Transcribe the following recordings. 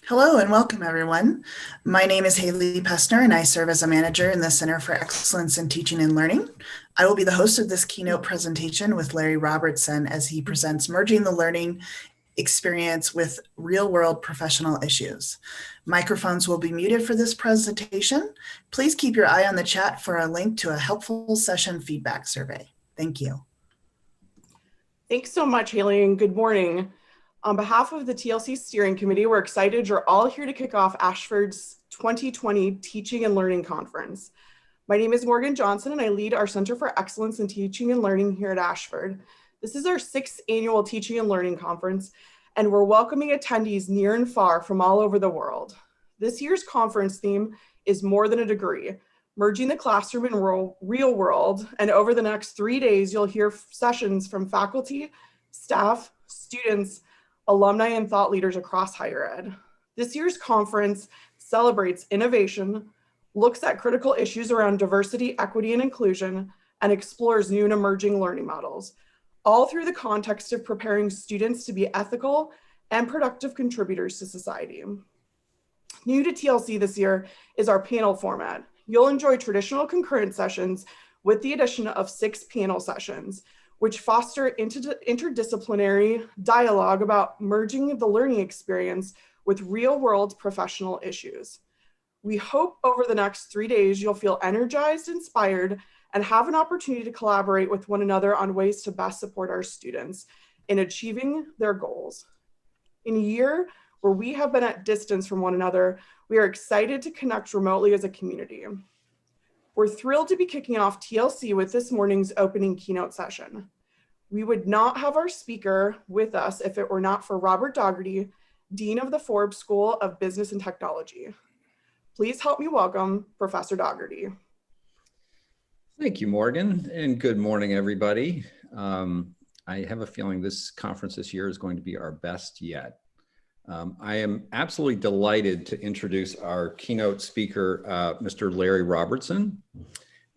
Hello and welcome, everyone. My name is Haley Pestner, and I serve as a manager in the Center for Excellence in Teaching and Learning. I will be the host of this keynote presentation with Larry Robertson as he presents merging the learning experience with real-world professional issues. Microphones will be muted for this presentation. Please keep your eye on the chat for a link to a helpful session feedback survey. Thank you. Thanks so much, Haley, and good morning. On behalf of the TLC Steering Committee, we're excited you're all here to kick off Ashford's 2020 Teaching and Learning Conference. My name is Morgan Johnson, and I lead our Center for Excellence in Teaching and Learning here at Ashford. This is our 6th annual Teaching and Learning Conference, and we're welcoming attendees near and far from all over the world. This year's conference theme is More Than a Degree, merging the classroom and real world, and over the next 3 days, you'll hear sessions from faculty, staff, students, alumni, and thought leaders across higher ed. This year's conference celebrates innovation, looks at critical issues around diversity, equity, and inclusion, and explores new and emerging learning models, all through the context of preparing students to be ethical and productive contributors to society. New to TLC this year is our panel format. You'll enjoy traditional concurrent sessions with the addition of 6 panel sessions, which foster interdisciplinary dialogue about merging the learning experience with real-world professional issues. We hope over the next 3 days you'll feel energized, inspired, and have an opportunity to collaborate with one another on ways to best support our students in achieving their goals. In a year where we have been at distance from one another, we are excited to connect remotely as a community. We're thrilled to be kicking off TLC with this morning's opening keynote session. We would not have our speaker with us if it were not for Robert Daugherty, Dean of the Forbes School of Business and Technology. Please help me welcome Professor Daugherty. Thank you, Morgan, and good morning, everybody. I have a feeling this conference this year is going to be our best yet. I am absolutely delighted to introduce our keynote speaker, Mr. Larry Robertson.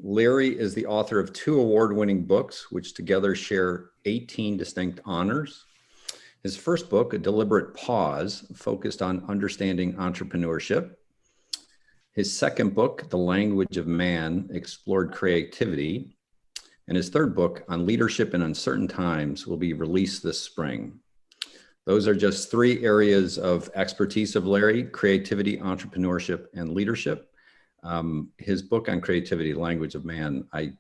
Larry is the author of 2 award-winning books, which together share 18 distinct honors. His first book, A Deliberate Pause, focused on understanding entrepreneurship. His second book, The Language of Man, explored creativity. And his third book, On Leadership in Uncertain Times, will be released this spring. Those are just 3 areas of expertise of Larry: creativity, entrepreneurship, and leadership. His book on creativity, Language of Man, I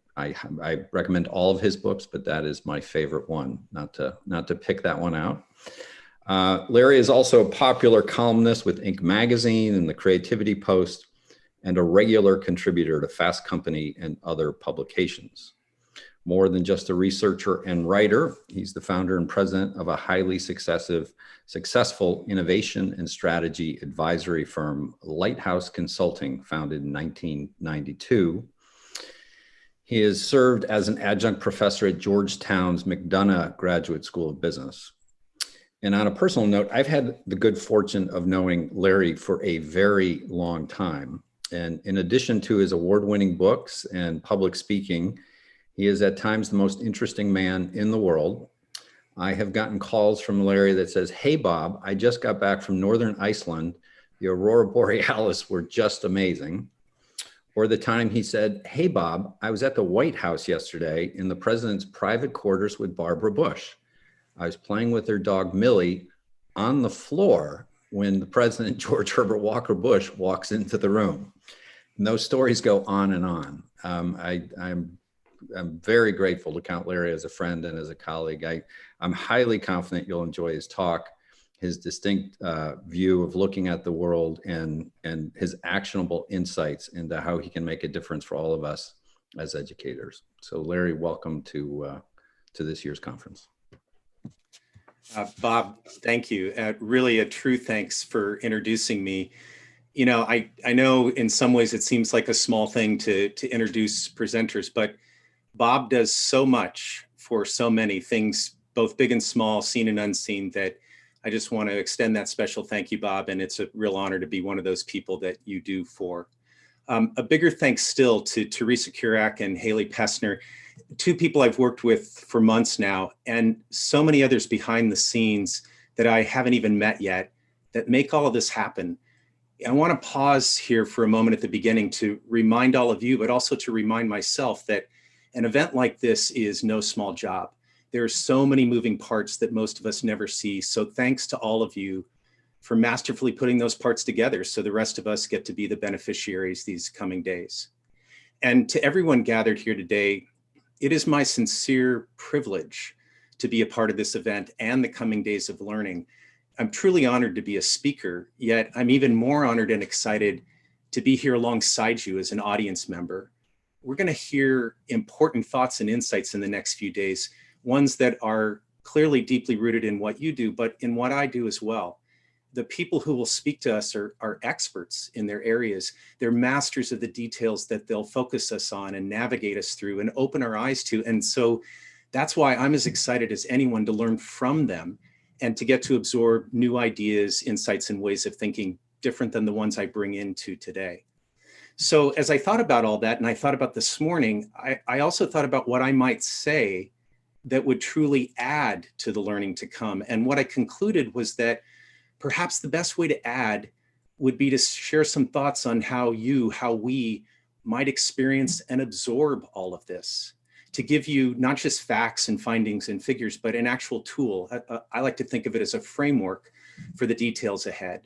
recommend all of his books, but that is my favorite one, not to pick that one out. Larry is also a popular columnist with Inc. magazine and the Creativity Post, and a regular contributor to Fast Company and other publications. More than just a researcher and writer, he's the founder and president of a highly successful innovation and strategy advisory firm, Lighthouse Consulting, founded in 1992. He has served as an adjunct professor at Georgetown's McDonough Graduate School of Business. And on a personal note, I've had the good fortune of knowing Larry for a very long time. And in addition to his award-winning books and public speaking, he is at times the most interesting man in the world. I have gotten calls from Larry that says, "Hey, Bob, I just got back from Northern Iceland. The Aurora Borealis were just amazing." Or the time he said, "Hey, Bob, I was at the White House yesterday in the president's private quarters with Barbara Bush. I was playing with their dog, Millie, on the floor when the president, George Herbert Walker Bush, walks into the room." And those stories go on and on. I'm very grateful to count Larry as a friend and as a colleague. I'm highly confident you'll enjoy his talk, his distinct view of looking at the world, and his actionable insights into how he can make a difference for all of us as educators. So Larry, welcome to this year's conference. Bob, thank you. Really a true thanks for introducing me. You know, I know in some ways it seems like a small thing to introduce presenters, but Bob does so much for so many things, both big and small, seen and unseen, that I just want to extend that special thank you, Bob. And it's a real honor to be one of those people that you do for. A bigger thanks still to Teresa Kurak and Haley Pestner, 2 people I've worked with for months now, and so many others behind the scenes that I haven't even met yet, that make all of this happen. I want to pause here for a moment at the beginning to remind all of you, but also to remind myself that an event like this is no small job. There are so many moving parts that most of us never see. So thanks to all of you for masterfully putting those parts together so the rest of us get to be the beneficiaries these coming days. And to everyone gathered here today, it is my sincere privilege to be a part of this event and the coming days of learning. I'm truly honored to be a speaker, yet I'm even more honored and excited to be here alongside you as an audience member. We're going to hear important thoughts and insights in the next few days, ones that are clearly deeply rooted in what you do, but in what I do as well. The people who will speak to us are experts in their areas. They're masters of the details that they'll focus us on and navigate us through and open our eyes to. And so that's why I'm as excited as anyone to learn from them and to get to absorb new ideas, insights, and ways of thinking different than the ones I bring into today. So as I thought about all that, and I thought about this morning, I also thought about what I might say that would truly add to the learning to come. And what I concluded was that perhaps the best way to add would be to share some thoughts on how we might experience and absorb all of this, to give you not just facts and findings and figures, but an actual tool. I like to think of it as a framework for the details ahead.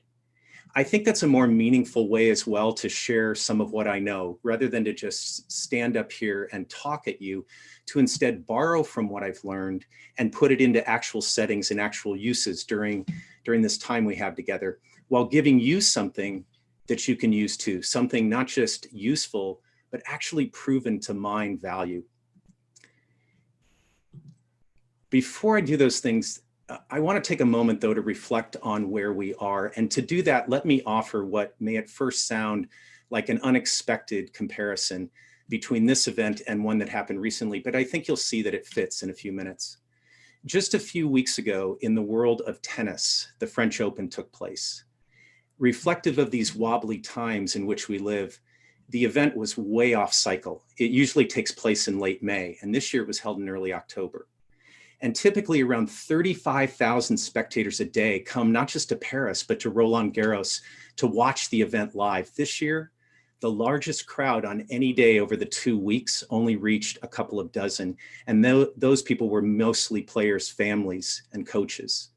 I think that's a more meaningful way as well to share some of what I know, rather than to just stand up here and talk at you, to instead borrow from what I've learned and put it into actual settings and actual uses during this time we have together, while giving you something that you can use too, something not just useful, but actually proven to mine value. Before I do those things, I want to take a moment though to reflect on where we are. And to do that, let me offer what may at first sound like an unexpected comparison between this event and one that happened recently, but I think you'll see that it fits in a few minutes. Just a few weeks ago in the world of tennis, the French Open took place. Reflective of these wobbly times in which we live, the event was way off cycle. It usually takes place in late May, and this year it was held in early October. And typically around 35,000 spectators a day come not just to Paris, but to Roland Garros to watch the event live. This year, the largest crowd on any day over the 2 weeks only reached a couple of dozen. And those people were mostly players' families and coaches.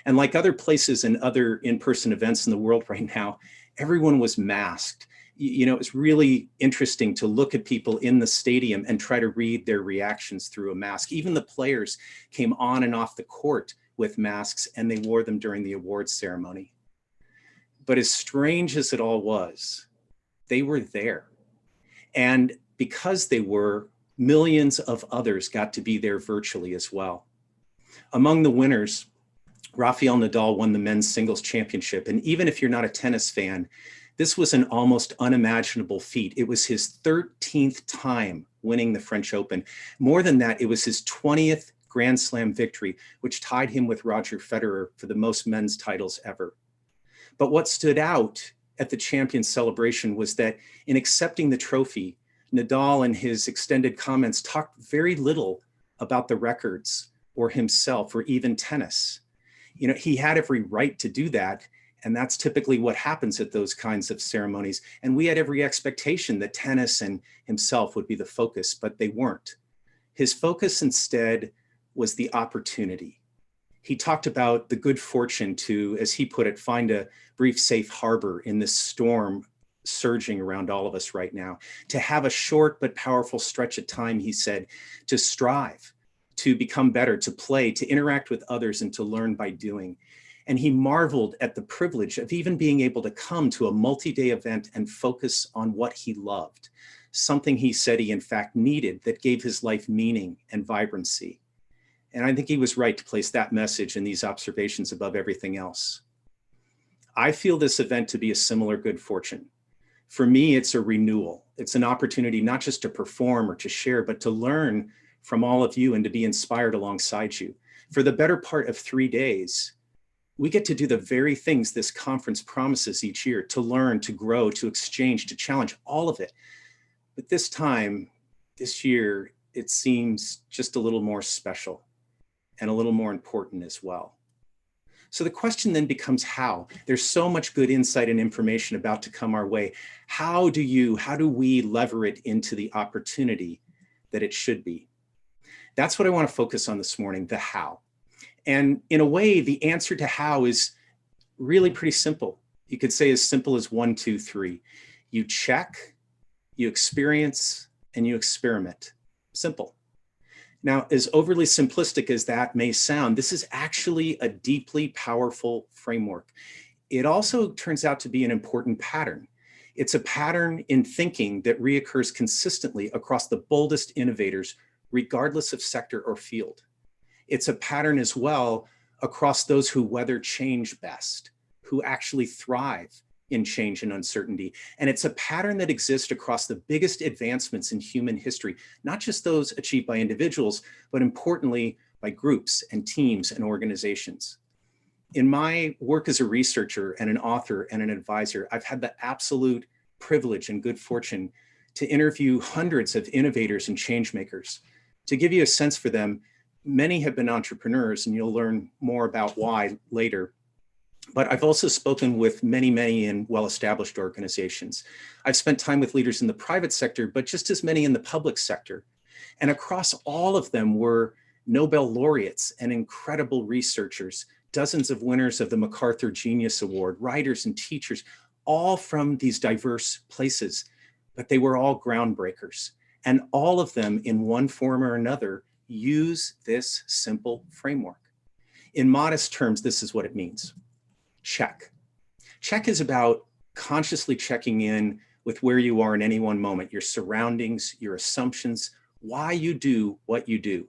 And like other places and other in-person events in the world right now, everyone was masked. You know, it's really interesting to look at people in the stadium and try to read their reactions through a mask. Even the players came on and off the court with masks, and they wore them during the awards ceremony. But as strange as it all was, they were there. And because they were, millions of others got to be there virtually as well. Among the winners, Rafael Nadal won the men's singles championship. And even if you're not a tennis fan, this was an almost unimaginable feat. It was his 13th time winning the French Open. More than that, it was his 20th Grand Slam victory, which tied him with Roger Federer for the most men's titles ever. But what stood out at the champion celebration was that in accepting the trophy, Nadal in his extended comments talked very little about the records or himself or even tennis. You know, he had every right to do that. And that's typically what happens at those kinds of ceremonies. And we had every expectation that tennis and himself would be the focus, but they weren't. His focus instead was the opportunity. He talked about the good fortune to, as he put it, find a brief safe harbor in this storm surging around all of us right now, to have a short but powerful stretch of time, he said, to strive, to become better, to play, to interact with others, and to learn by doing. And he marveled at the privilege of even being able to come to a multi-day event and focus on what he loved, something he said he in fact needed that gave his life meaning and vibrancy. And I think he was right to place that message and these observations above everything else. I feel this event to be a similar good fortune. For me, it's a renewal. It's an opportunity not just to perform or to share, but to learn from all of you and to be inspired alongside you. For the better part of 3 days, we get to do the very things this conference promises each year: to learn, to grow, to exchange, to challenge, all of it. But this time, this year, it seems just a little more special and a little more important as well. So the question then becomes how. There's so much good insight and information about to come our way. How do we lever it into the opportunity that it should be? That's what I want to focus on this morning, the how. And in a way, the answer to how is really pretty simple. You could say as simple as 1, 2, 3. You check, you experience, and you experiment. Simple. Now, as overly simplistic as that may sound, this is actually a deeply powerful framework. It also turns out to be an important pattern. It's a pattern in thinking that reoccurs consistently across the boldest innovators, regardless of sector or field. It's a pattern as well across those who weather change best, who actually thrive in change and uncertainty. And it's a pattern that exists across the biggest advancements in human history, not just those achieved by individuals, but importantly, by groups and teams and organizations. In my work as a researcher and an author and an advisor, I've had the absolute privilege and good fortune to interview hundreds of innovators and change makers. To give you a sense for them, many have been entrepreneurs, and you'll learn more about why later. But I've also spoken with many in well-established organizations. I've spent time with leaders in the private sector, but just as many in the public sector. And across all of them were Nobel laureates and incredible researchers, dozens of winners of the MacArthur Genius Award, writers and teachers, all from these diverse places, but they were all groundbreakers. And all of them, in one form or another, use this simple framework. In modest terms, this is what it means. Check. Check is about consciously checking in with where you are in any one moment, your surroundings, your assumptions, why you do what you do.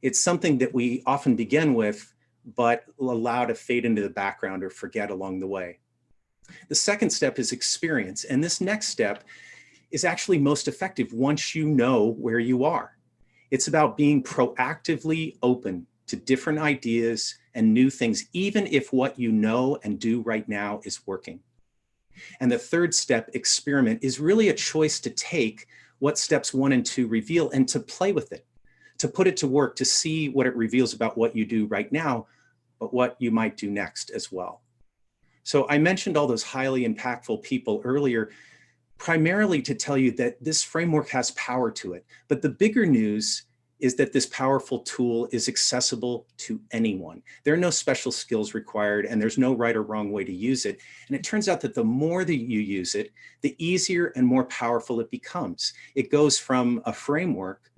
It's something that we often begin with, but allow to fade into the background or forget along the way. The second step is experience. And this next step is actually most effective once you know where you are. It's about being proactively open to different ideas and new things, even if what you know and do right now is working. And the third step, experiment, is really a choice to take what steps 1 and 2 reveal and to play with it, to put it to work, to see what it reveals about what you do right now, but what you might do next as well. So I mentioned all those highly impactful people earlier, primarily to tell you that this framework has power to it. But the bigger news is that this powerful tool is accessible to anyone. There are no special skills required, and there's no right or wrong way to use it. And it turns out that the more that you use it, the easier and more powerful it becomes. It goes from a framework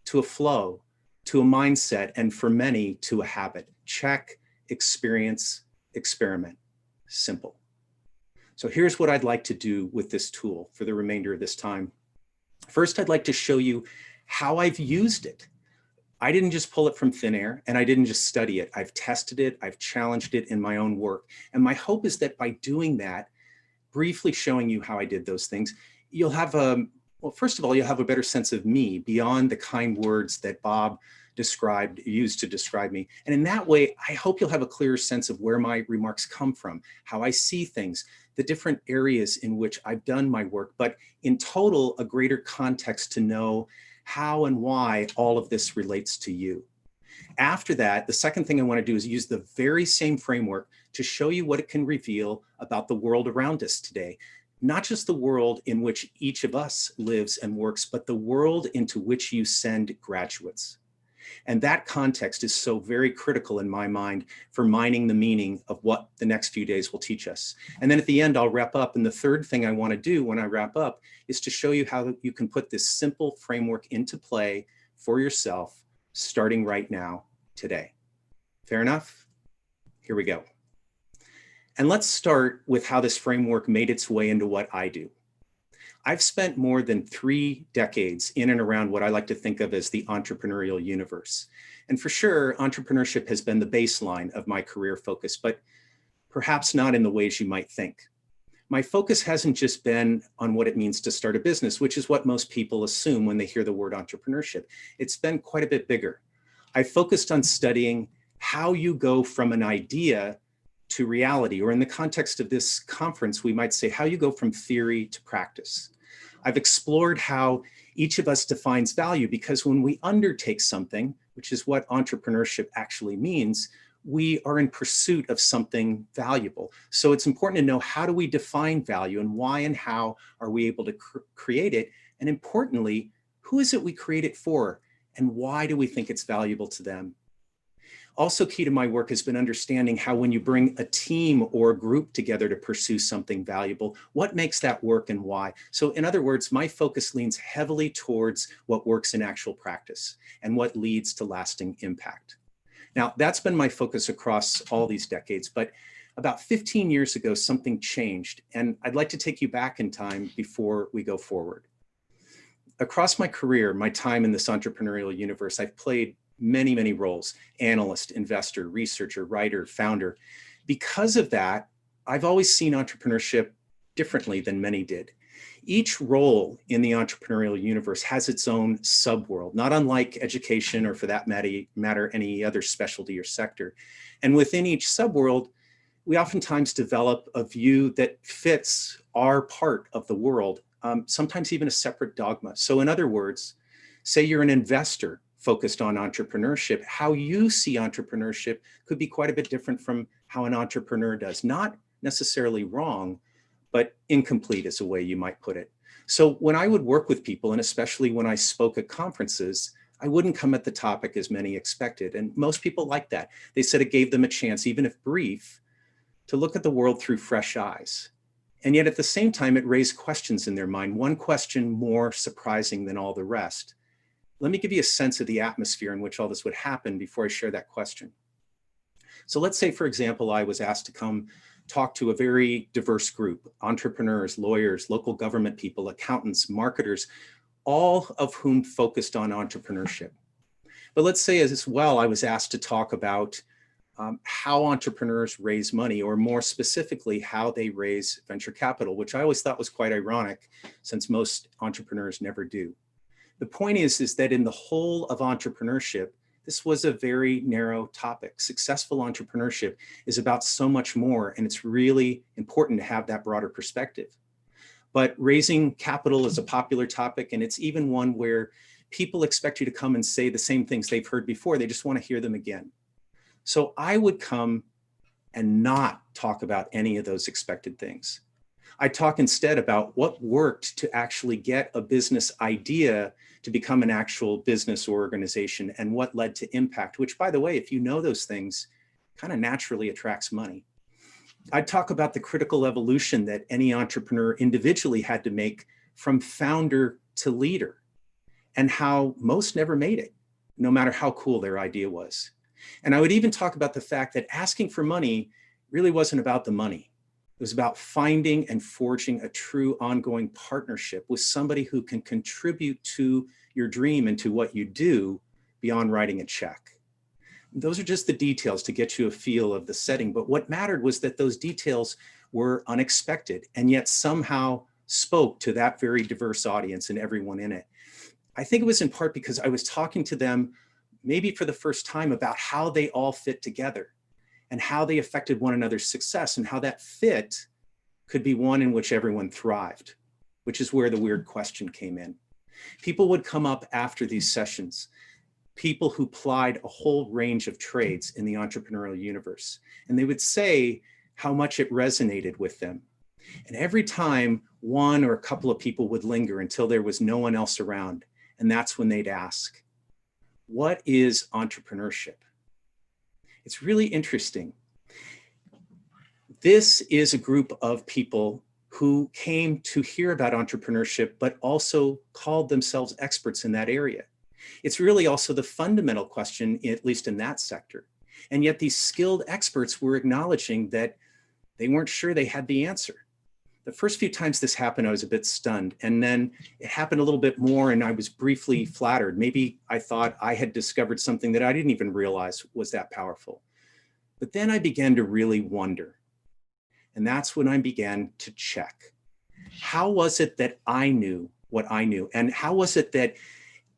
to a flow, to a mindset, and for many, to a habit. Check, experience, experiment. Simple. So here's what I'd like to do with this tool for the remainder of this time. First, I'd like to show you how I've used it. I didn't just pull it from thin air, and I didn't just study it. I've tested it, I've challenged it in my own work. And my hope is that by doing that, briefly showing you how I did those things, you'll have well, first of all, you'll have a better sense of me beyond the kind words that Bob used to describe me. And in that way, I hope you'll have a clearer sense of where my remarks come from, how I see things, the different areas in which I've done my work, but in total, a greater context to know how and why all of this relates to you. After that, the second thing I want to do is use the very same framework to show you what it can reveal about the world around us today. Not just the world in which each of us lives and works, but the world into which you send graduates. And that context is so very critical in my mind for mining the meaning of what the next few days will teach us. And then at the end, I'll wrap up. And the third thing I want to do when I wrap up is to show you how you can put this simple framework into play for yourself, starting right now, today. Fair enough? Here we go. And let's start with how this framework made its way into what I do. I've spent more than 3 decades in and around what I like to think of as the entrepreneurial universe. And for sure, entrepreneurship has been the baseline of my career focus, but perhaps not in the ways you might think. My focus hasn't just been on what it means to start a business, which is what most people assume when they hear the word entrepreneurship. It's been quite a bit bigger. I focused on studying how you go from an idea to reality, or in the context of this conference, we might say how you go from theory to practice. I've explored how each of us defines value, because when we undertake something, which is what entrepreneurship actually means, we are in pursuit of something valuable. So it's important to know, how do we define value, and why and how are we able to create it? And importantly, who is it we create it for, and why do we think it's valuable to them? Also key to my work has been understanding how, when you bring a team or a group together to pursue something valuable, what makes that work and why? So in other words, my focus leans heavily towards what works in actual practice and what leads to lasting impact. Now, that's been my focus across all these decades, but about 15 years ago, something changed, and I'd like to take you back in time before we go forward. Across my career, my time in this entrepreneurial universe, I've played many, many roles: analyst, investor, researcher, writer, founder. Because of that, I've always seen entrepreneurship differently than many did. Each role in the entrepreneurial universe has its own subworld, not unlike education, or for that matter, any other specialty or sector. And within each subworld, we oftentimes develop a view that fits our part of the world, sometimes even a separate dogma. So in other words, say you're an investor focused on entrepreneurship, how you see entrepreneurship could be quite a bit different from how an entrepreneur does. Not necessarily wrong, but incomplete is a way you might put it. So when I would work with people, and especially when I spoke at conferences, I wouldn't come at the topic as many expected. And most people like that. They said it gave them a chance, even if brief, to look at the world through fresh eyes. And yet at the same time, it raised questions in their mind, one question more surprising than all the rest. Let me give you a sense of the atmosphere in which all this would happen before I share that question. So let's say, for example, I was asked to come talk to a very diverse group: entrepreneurs, lawyers, local government people, accountants, marketers, all of whom focused on entrepreneurship. But let's say as well, I was asked to talk about how entrepreneurs raise money, or more specifically, how they raise venture capital, which I always thought was quite ironic, since most entrepreneurs never do. The point is that in the whole of entrepreneurship, this was a very narrow topic. Successful entrepreneurship is about so much more, and it's really important to have that broader perspective. But raising capital is a popular topic, and it's even one where people expect you to come and say the same things they've heard before. They just want to hear them again. So I would come and not talk about any of those expected things. I talk instead about what worked to actually get a business idea to become an actual business or organization, and what led to impact, which, by the way, if you know those things, kind of naturally attracts money. I'd talk about the critical evolution that any entrepreneur individually had to make from founder to leader, and how most never made it, no matter how cool their idea was. And I would even talk about the fact that asking for money really wasn't about the money. It was about finding and forging a true ongoing partnership with somebody who can contribute to your dream and to what you do beyond writing a check. Those are just the details to get you a feel of the setting. But what mattered was that those details were unexpected, and yet somehow spoke to that very diverse audience and everyone in it. I think it was in part because I was talking to them maybe for the first time about how they all fit together, and how they affected one another's success, and how that fit could be one in which everyone thrived, which is where the weird question came in. People would come up after these sessions, people who plied a whole range of trades in the entrepreneurial universe, and they would say how much it resonated with them. And every time, one or a couple of people would linger until there was no one else around, and that's when they'd ask, what is entrepreneurship? It's really interesting. This is a group of people who came to hear about entrepreneurship, but also called themselves experts in that area. It's really also the fundamental question, at least in that sector. And yet these skilled experts were acknowledging that they weren't sure they had the answer. The first few times this happened, I was a bit stunned. And then it happened a little bit more, and I was briefly flattered. Maybe I thought I had discovered something that I didn't even realize was that powerful. But then I began to really wonder. And that's when I began to check. How was it that I knew what I knew? And how was it that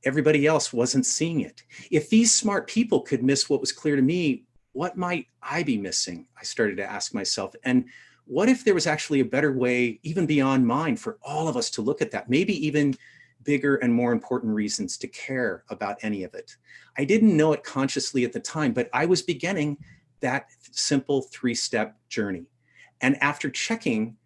everybody else wasn't seeing it? If these smart people could miss what was clear to me, what might I be missing? I started to ask myself. And what if there was actually a better way, even beyond mine, for all of us to look at that? Maybe even bigger and more important reasons to care about any of it. I didn't know it consciously at the time, but I was beginning that simple 3-step journey. And after checking,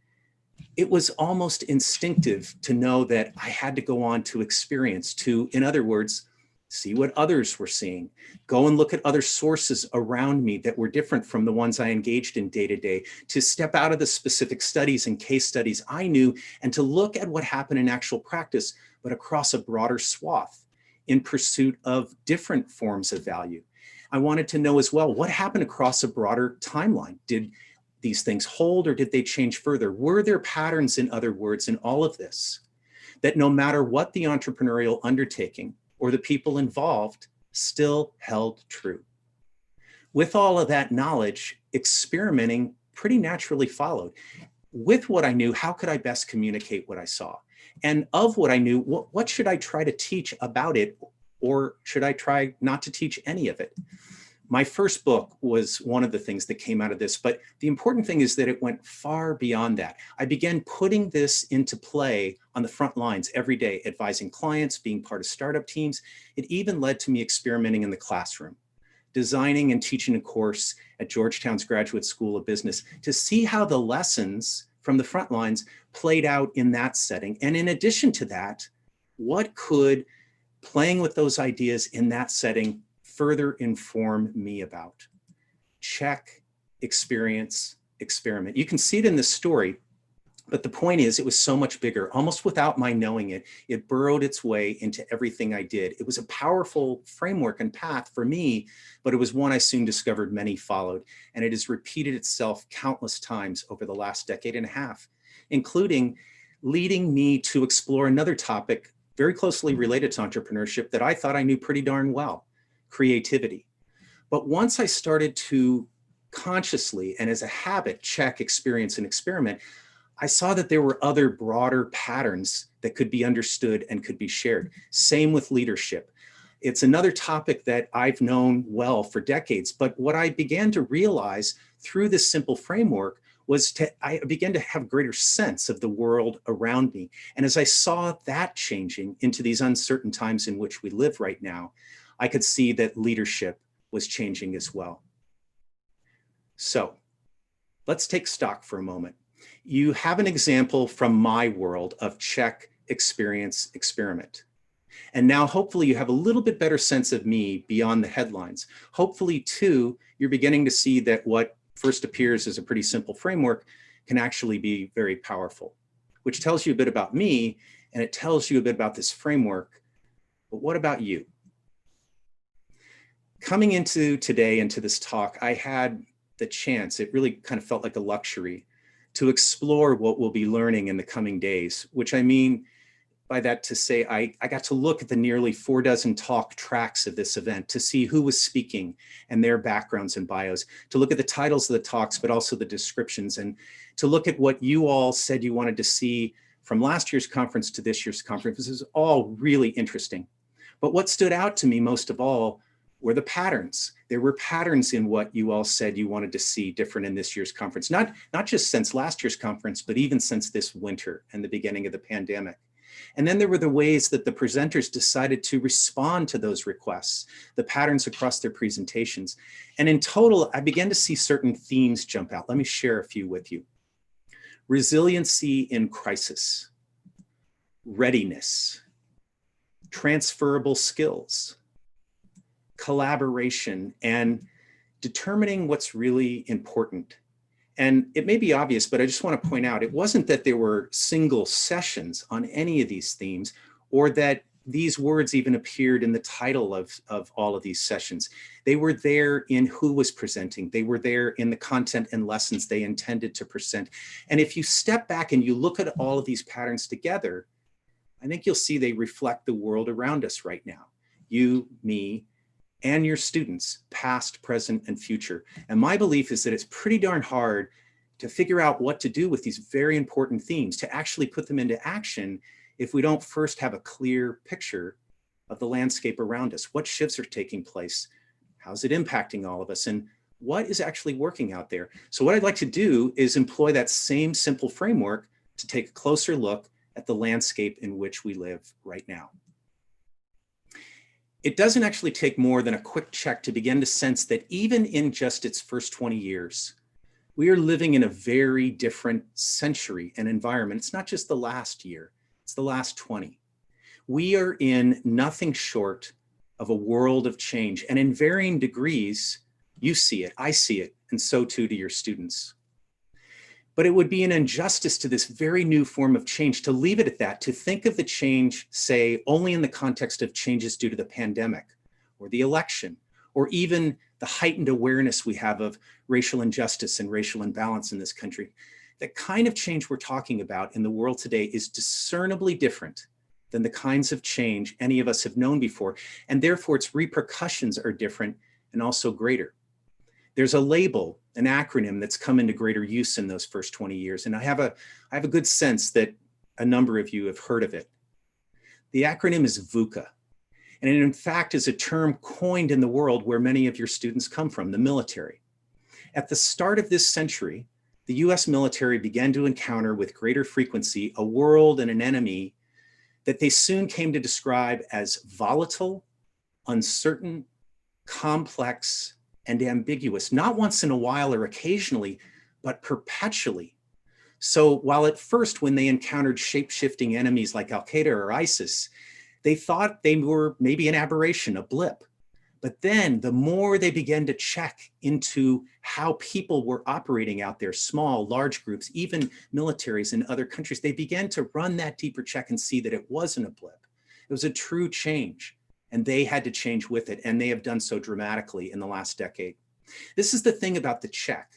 it was almost instinctive to know that I had to go on to experience, to, in other words, see what others were seeing, go and look at other sources around me that were different from the ones I engaged in day to day, to step out of the specific studies and case studies I knew, and to look at what happened in actual practice, but across a broader swath in pursuit of different forms of value. I wanted to know as well, what happened across a broader timeline? Did these things hold, or did they change further? Were there patterns, in other words, in all of this, that no matter what the entrepreneurial undertaking or the people involved, still held true? With all of that knowledge, experimenting pretty naturally followed. With what I knew, how could I best communicate what I saw? And of what I knew, what should I try to teach about it, or should I try not to teach any of it? My first book was one of the things that came out of this, but the important thing is that it went far beyond that. I began putting this into play on the front lines every day, advising clients, being part of startup teams. It even led to me experimenting in the classroom, designing and teaching a course at Georgetown's Graduate School of Business to see how the lessons from the front lines played out in that setting. And in addition to that, what could playing with those ideas in that setting further inform me about? Check, experience, experiment. You can see it in this story, but the point is, it was so much bigger. Almost without my knowing it, it burrowed its way into everything I did. It was a powerful framework and path for me, but it was one I soon discovered many followed. And it has repeated itself countless times over the last decade and a half, including leading me to explore another topic very closely related to entrepreneurship that I thought I knew pretty darn well: creativity. But once I started to consciously and as a habit check, experience, and experiment, I saw that there were other broader patterns that could be understood and could be shared. Same with leadership. It's another topic that I've known well for decades, but what I began to realize through this simple framework was I began to have a greater sense of the world around me. And as I saw that changing into these uncertain times in which we live right now, I could see that leadership was changing as well. So let's take stock for a moment. You have an example from my world of check, experience, experiment. And now hopefully you have a little bit better sense of me beyond the headlines. Hopefully too, you're beginning to see that what first appears as a pretty simple framework can actually be very powerful, which tells you a bit about me, and it tells you a bit about this framework. But what about you? Coming into today, into this talk, I had the chance, it really kind of felt like a luxury, to explore what we'll be learning in the coming days, which I mean by that to say I got to look at the nearly 4 talk tracks of this event to see who was speaking and their backgrounds and bios, to look at the titles of the talks, but also the descriptions, and to look at what you all said you wanted to see from last year's conference to this year's conference. This is all really interesting. But what stood out to me most of all were the patterns. There were patterns in what you all said you wanted to see different in this year's conference, not just since last year's conference, but even since this winter and the beginning of the pandemic. And then there were the ways that the presenters decided to respond to those requests, the patterns across their presentations. And in total, I began to see certain themes jump out. Let me share a few with you. Resiliency in crisis, readiness, transferable skills, collaboration, and determining what's really important. And it may be obvious, but I just want to point out, it wasn't that there were single sessions on any of these themes, or that these words even appeared in the title of all of these sessions. They were there in who was presenting. They were there in the content and lessons they intended to present. And if you step back and you look at all of these patterns together, I think you'll see they reflect the world around us right now. You, me, and your students, past, present, and future. And my belief is that it's pretty darn hard to figure out what to do with these very important themes, to actually put them into action if we don't first have a clear picture of the landscape around us. What shifts are taking place? How's it impacting all of us? And what is actually working out there? So what I'd like to do is employ that same simple framework to take a closer look at the landscape in which we live right now. It doesn't actually take more than a quick check to begin to sense that even in just its first 20 years, we are living in a very different century and environment. It's not just the last year, it's the last 20. We are in nothing short of a world of change, and in varying degrees, you see it, I see it, and so too do your students. But it would be an injustice to this very new form of change to leave it at that, to think of the change, say, only in the context of changes due to the pandemic or the election, or even the heightened awareness we have of racial injustice and racial imbalance in this country. The kind of change we're talking about in the world today is discernibly different than the kinds of change any of us have known before, and therefore its repercussions are different and also greater. There's a label, an acronym that's come into greater use in those first 20 years, and I have a good sense that a number of you have heard of it. The acronym is VUCA, and it in fact is a term coined in the world where many of your students come from, the military. At the start of this century, the US military began to encounter with greater frequency a world and an enemy that they soon came to describe as volatile, uncertain, complex, and ambiguous, not once in a while or occasionally, but perpetually. So while at first, when they encountered shape-shifting enemies like Al-Qaeda or ISIS, they thought they were maybe an aberration, a blip. But then the more they began to check into how people were operating out there, small, large groups, even militaries in other countries, they began to run that deeper check and see that it wasn't a blip. It was a true change, and they had to change with it, and they have done so dramatically in the last decade. This is the thing about the check.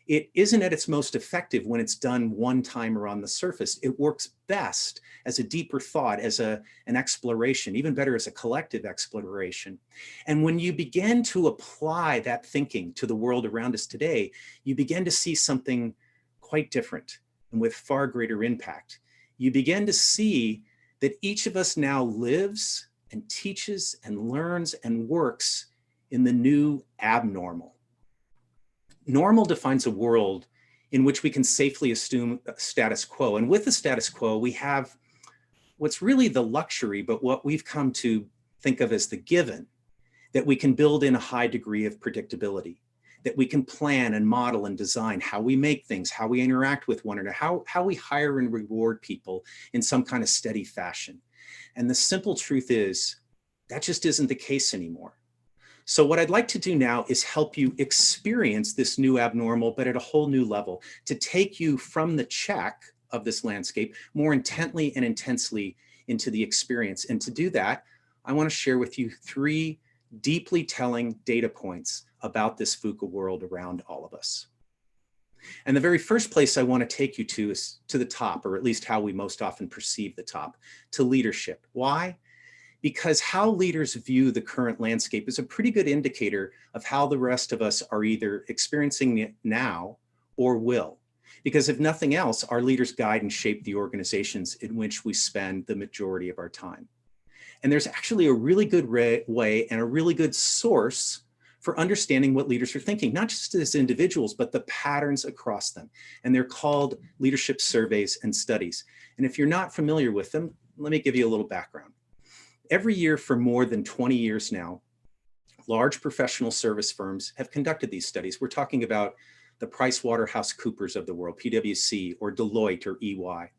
It isn't at its most effective when it's done one time or on the surface. It works best as a deeper thought, as an exploration, even better as a collective exploration. And when you begin to apply that thinking to the world around us today, you begin to see something quite different and with far greater impact. You begin to see that each of us now lives and teaches and learns and works in the new abnormal. Normal defines a world in which we can safely assume status quo. And with the status quo, we have what's really the luxury, but what we've come to think of as the given, that we can build in a high degree of predictability, that we can plan and model and design how we make things, how we interact with one another, how we hire and reward people in some kind of steady fashion. And the simple truth is that just isn't the case anymore. So what I'd like to do now is help you experience this new abnormal, but at a whole new level, to take you from the check of this landscape more intently and intensely into the experience. And to do that, I want to share with you 3 deeply telling data points about this VUCA world around all of us. And the very first place I want to take you to is to the top, or at least how we most often perceive the top, to leadership. Why? Because how leaders view the current landscape is a pretty good indicator of how the rest of us are either experiencing it now or will. Because if nothing else, our leaders guide and shape the organizations in which we spend the majority of our time. And there's actually a really good way and a really good source for understanding what leaders are thinking, not just as individuals, but the patterns across them. And they're called leadership surveys and studies. And if you're not familiar with them, let me give you a little background. Every year for more than 20 years now, large professional service firms have conducted these studies. We're talking about the PricewaterhouseCoopers of the world, PwC, or Deloitte, or EY.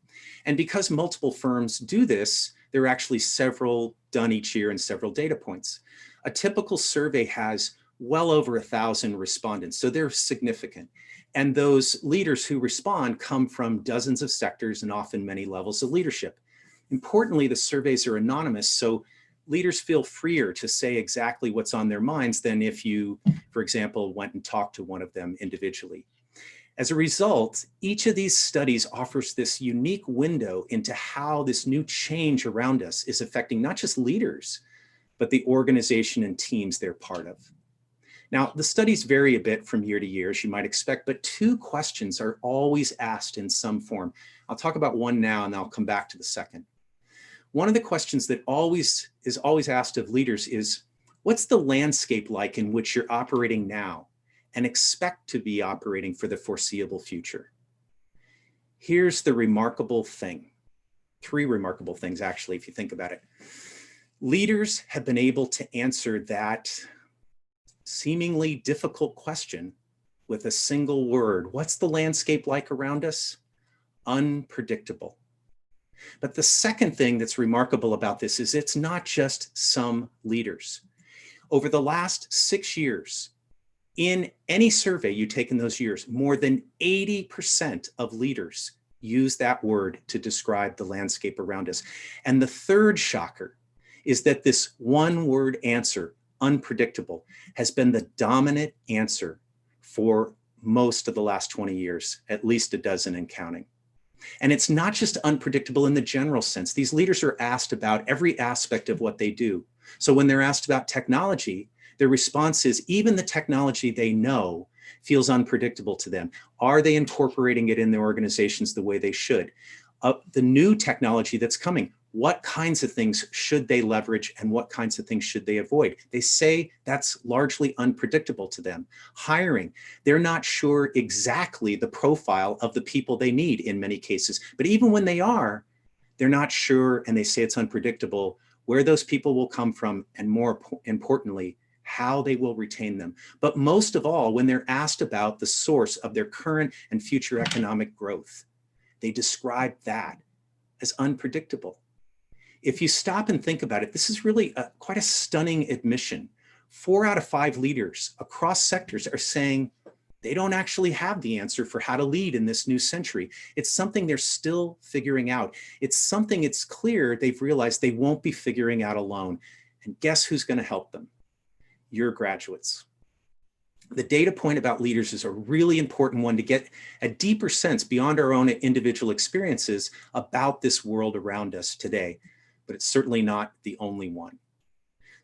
And because multiple firms do this, there are actually several done each year and several data points. A typical survey has well over 1,000 respondents, so they're significant. And those leaders who respond come from dozens of sectors and often many levels of leadership. Importantly, the surveys are anonymous, so leaders feel freer to say exactly what's on their minds than if you, for example, went and talked to one of them individually. As a result, each of these studies offers this unique window into how this new change around us is affecting not just leaders, but the organization and teams they're part of. Now, the studies vary a bit from year to year, as you might expect, but 2 questions are always asked in some form. I'll talk about one now, and I'll come back to the second. One of the questions that is always asked of leaders is, what's the landscape like in which you're operating now and expect to be operating for the foreseeable future? Here's the remarkable thing. 3 remarkable things, actually, if you think about it. Leaders have been able to answer that seemingly difficult question with a single word. What's the landscape like around us? Unpredictable. But the second thing that's remarkable about this is it's not just some leaders. Over the last 6 years, in any survey you take in those years, more than 80% of leaders use that word to describe the landscape around us. And the third shocker is that this one word answer, unpredictable, has been the dominant answer for most of the last 20 years, at least a dozen and counting. And it's not just unpredictable in the general sense. These leaders are asked about every aspect of what they do. So when they're asked about technology, their response is even the technology they know feels unpredictable to them. Are they incorporating it in their organizations the way they should? The new technology that's coming, what kinds of things should they leverage and what kinds of things should they avoid? They say that's largely unpredictable to them. Hiring, they're not sure exactly the profile of the people they need in many cases, but even when they are, they're not sure and they say it's unpredictable where those people will come from and more importantly, how they will retain them. But most of all, when they're asked about the source of their current and future economic growth, they describe that as unpredictable. If you stop and think about it, this is really quite a stunning admission. 4 out of 5 leaders across sectors are saying they don't actually have the answer for how to lead in this new century. It's something they're still figuring out. It's something it's clear they've realized they won't be figuring out alone. And guess who's going to help them? Your graduates. The data point about leaders is a really important one to get a deeper sense beyond our own individual experiences about this world around us today. But it's certainly not the only one.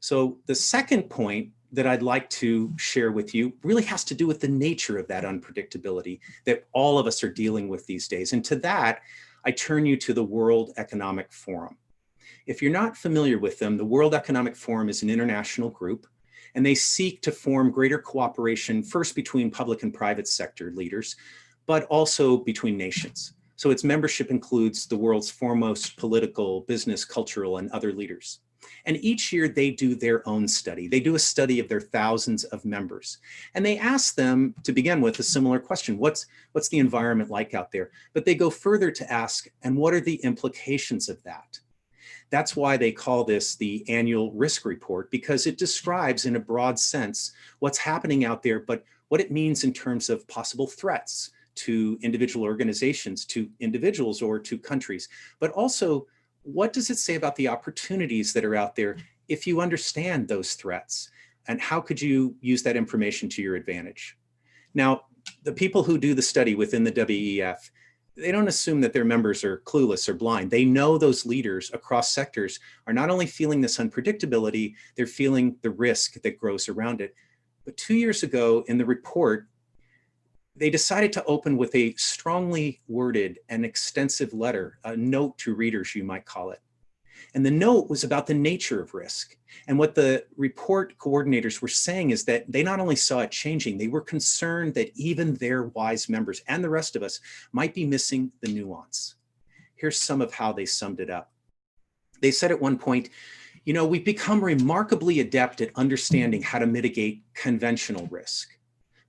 So the second point that I'd like to share with you really has to do with the nature of that unpredictability that all of us are dealing with these days. And to that, I turn you to the World Economic Forum. If you're not familiar with them, the World Economic Forum is an international group, and they seek to form greater cooperation, first between public and private sector leaders, but also between nations. So its membership includes the world's foremost political, business, cultural, and other leaders. And each year they do their own study. They do a study of their thousands of members. And they ask them, to begin with, a similar question. What's the environment like out there? But they go further to ask, and what are the implications of that? That's why they call this the annual risk report, because it describes in a broad sense what's happening out there, but what it means in terms of possible threats to individual organizations, to individuals, or to countries. But also, what does it say about the opportunities that are out there if you understand those threats? And how could you use that information to your advantage? Now, the people who do the study within the WEF, they don't assume that their members are clueless or blind. They know those leaders across sectors are not only feeling this unpredictability, they're feeling the risk that grows around it. But 2 years ago in the report, they decided to open with a strongly worded and extensive letter, a note to readers, you might call it. And the note was about the nature of risk. And what the report coordinators were saying is that they not only saw it changing, they were concerned that even their wise members and the rest of us might be missing the nuance. Here's some of how they summed it up. They said at one point, you know, we've become remarkably adept at understanding how to mitigate conventional risk.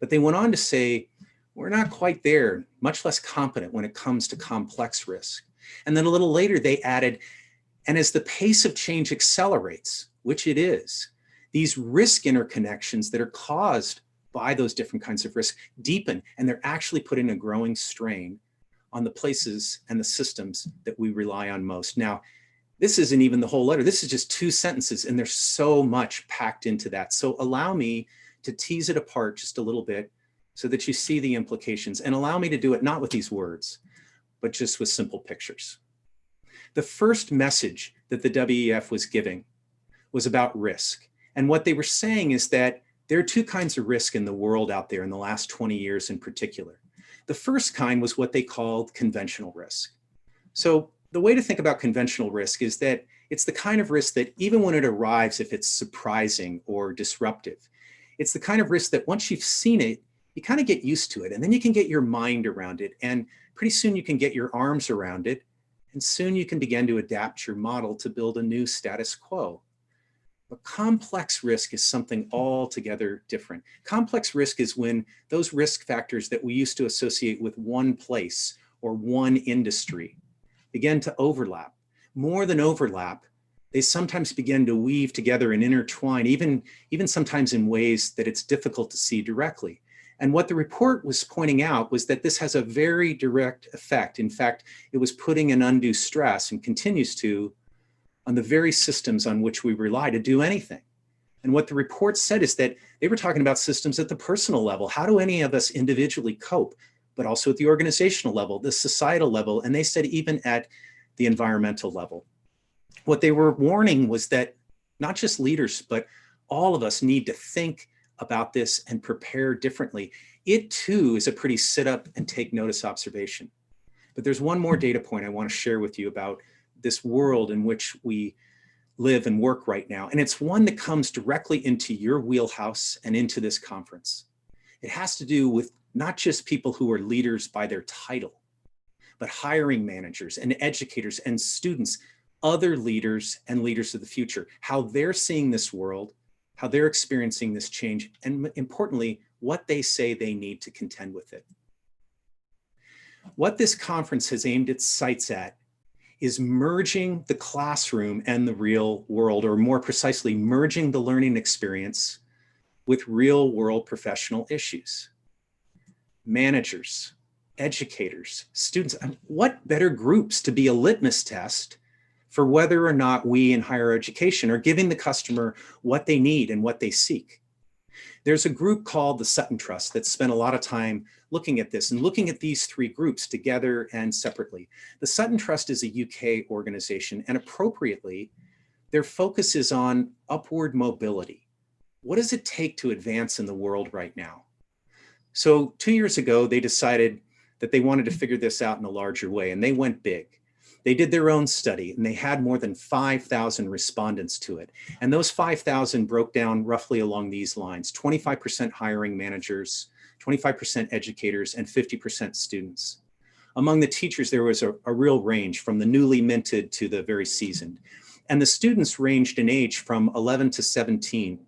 But they went on to say, we're not quite there, much less competent when it comes to complex risk. And then a little later, they added, and as the pace of change accelerates, which it is, these risk interconnections that are caused by those different kinds of risk deepen, and they're actually putting a growing strain on the places and the systems that we rely on most. Now, this isn't even the whole letter. This is just 2 sentences, and there's so much packed into that. So allow me to tease it apart just a little bit so that you see the implications, and allow me to do it not with these words, but just with simple pictures. The first message that the WEF was giving was about risk. And what they were saying is that there are 2 kinds of risk in the world out there in the last 20 years in particular. The first kind was what they called conventional risk. So the way to think about conventional risk is that it's the kind of risk that even when it arrives, if it's surprising or disruptive, it's the kind of risk that once you've seen it, you kind of get used to it, and then you can get your mind around it, and pretty soon you can get your arms around it, and soon you can begin to adapt your model to build a new status quo. But complex risk is something altogether different. Complex risk is when those risk factors that we used to associate with one place or one industry begin to overlap. More than overlap, they sometimes begin to weave together and intertwine, even sometimes in ways that it's difficult to see directly. And what the report was pointing out was that this has a very direct effect. In fact, it was putting an undue stress, and continues to, on the very systems on which we rely to do anything. And what the report said is that they were talking about systems at the personal level. How do any of us individually cope? But also at the organizational level, the societal level, and they said even at the environmental level. What they were warning was that not just leaders, but all of us need to think about this and prepare differently. It too is a pretty sit up and take notice observation. But there's one more data point I want to share with you about this world in which we live and work right now. And it's one that comes directly into your wheelhouse and into this conference. It has to do with not just people who are leaders by their title, but hiring managers and educators and students, other leaders and leaders of the future, how they're seeing this world, how they're experiencing this change, and importantly, what they say they need to contend with it. What this conference has aimed its sights at is merging the classroom and the real world, or more precisely, merging the learning experience with real world professional issues. Managers, educators, students, what better groups to be a litmus test for whether or not we in higher education are giving the customer what they need and what they seek. There's a group called the Sutton Trust that spent a lot of time looking at this and looking at these three groups together and separately. The Sutton Trust is a UK organization, and appropriately, their focus is on upward mobility. What does it take to advance in the world right now? So 2 years ago, they decided that they wanted to figure this out in a larger way, and they went big. They did their own study, and they had more than 5,000 respondents to it. And those 5,000 broke down roughly along these lines: 25% hiring managers, 25% educators, and 50% students. Among the teachers, there was a real range from the newly minted to the very seasoned. And the students ranged in age from 11 to 17.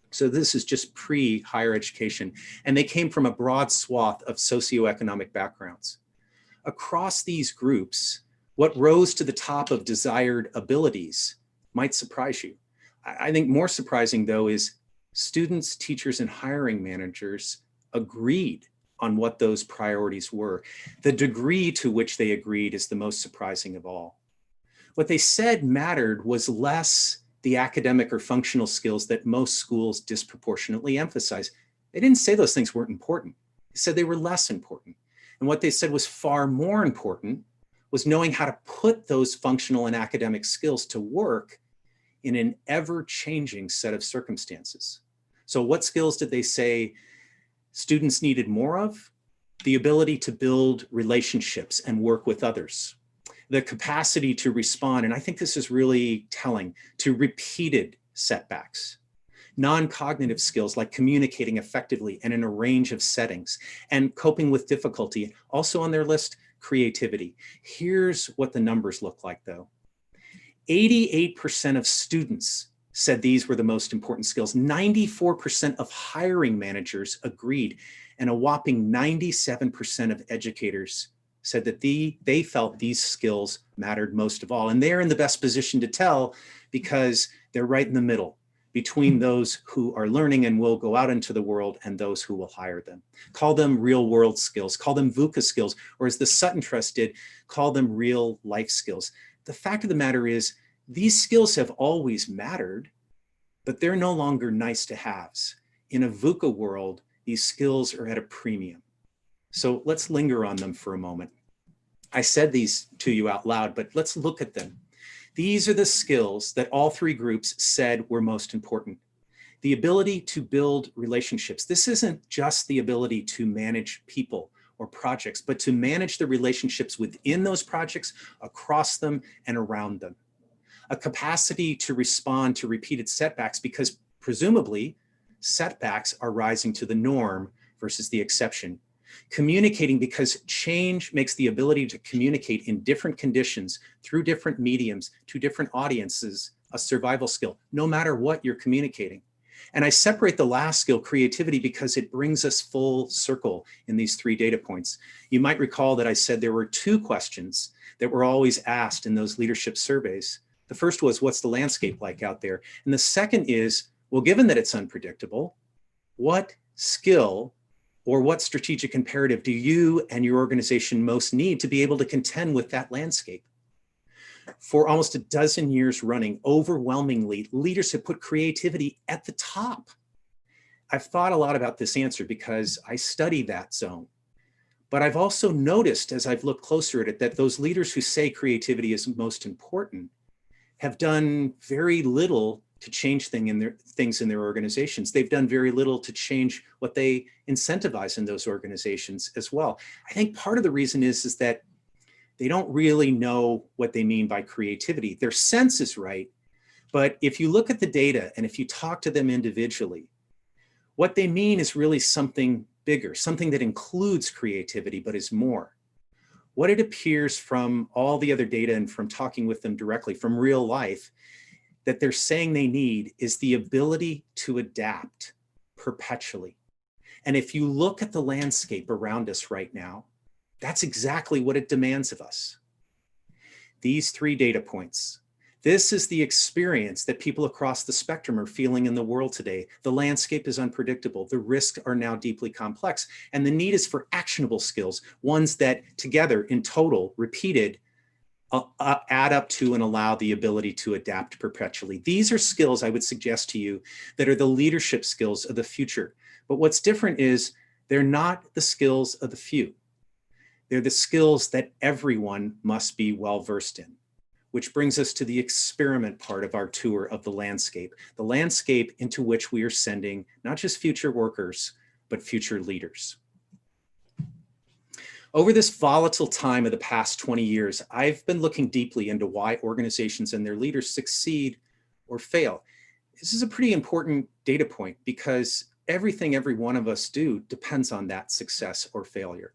So this is just pre-higher education. And they came from a broad swath of socioeconomic backgrounds. Across these groups, what rose to the top of desired abilities might surprise you. I think more surprising, though, is students, teachers, and hiring managers agreed on what those priorities were. The degree to which they agreed is the most surprising of all. What they said mattered was less the academic or functional skills that most schools disproportionately emphasize. They didn't say those things weren't important. They said they were less important. And what they said was far more important was knowing how to put those functional and academic skills to work in an ever-changing set of circumstances. So what skills did they say students needed more of? The ability to build relationships and work with others. The capacity to respond, and I think this is really telling, to repeated setbacks. Non-cognitive skills like communicating effectively and in a range of settings, and coping with difficulty. Also on their list, creativity. Here's what the numbers look like, though. 88% of students said these were the most important skills. 94% of hiring managers agreed, and a whopping 97% of educators said that they felt these skills mattered most of all. And they're in the best position to tell because they're right in the middle between those who are learning and will go out into the world and those who will hire them. Call them real world skills, call them VUCA skills, or as the Sutton Trust did, call them real life skills. The fact of the matter is, these skills have always mattered, but they're no longer nice to haves. In a VUCA world, these skills are at a premium. So let's linger on them for a moment. I said these to you out loud, but let's look at them. These are the skills that all three groups said were most important. The ability to build relationships. This isn't just the ability to manage people or projects, but to manage the relationships within those projects, across them, and around them. A capacity to respond to repeated setbacks because presumably setbacks are rising to the norm versus the exception. Communicating because change makes the ability to communicate in different conditions through different mediums to different audiences a survival skill, no matter what you're communicating. And I separate the last skill, creativity, because it brings us full circle in these 3 data points. You might recall that I said there were 2 questions that were always asked in those leadership surveys. The first was, what's the landscape like out there? And the second is, well, given that it's unpredictable, what skill or what strategic imperative do you and your organization most need to be able to contend with that landscape? For almost a dozen years running, overwhelmingly, leaders have put creativity at the top. I've thought a lot about this answer because I study that zone. But I've also noticed, as I've looked closer at it, that those leaders who say creativity is most important have done very little to change things in their organizations. They've done very little to change what they incentivize in those organizations as well. I think part of the reason is that they don't really know what they mean by creativity. Their sense is right, but if you look at the data and if you talk to them individually, what they mean is really something bigger, something that includes creativity, but is more. What it appears from all the other data and from talking with them directly from real life, that they're saying they need is the ability to adapt perpetually. And if you look at the landscape around us right now, that's exactly what it demands of us. These 3 data points. This is the experience that people across the spectrum are feeling in the world today. The landscape is unpredictable. The risks are now deeply complex. And the need is for actionable skills, ones that together in total, repeated, add up to and allow the ability to adapt perpetually. These are skills I would suggest to you that are the leadership skills of the future. But what's different is they're not the skills of the few. They're the skills that everyone must be well versed in, which brings us to the experiment part of our tour of the landscape into which we are sending not just future workers, but future leaders. Over this volatile time of the past 20 years, I've been looking deeply into why organizations and their leaders succeed or fail. This is a pretty important data point because everything every one of us do depends on that success or failure.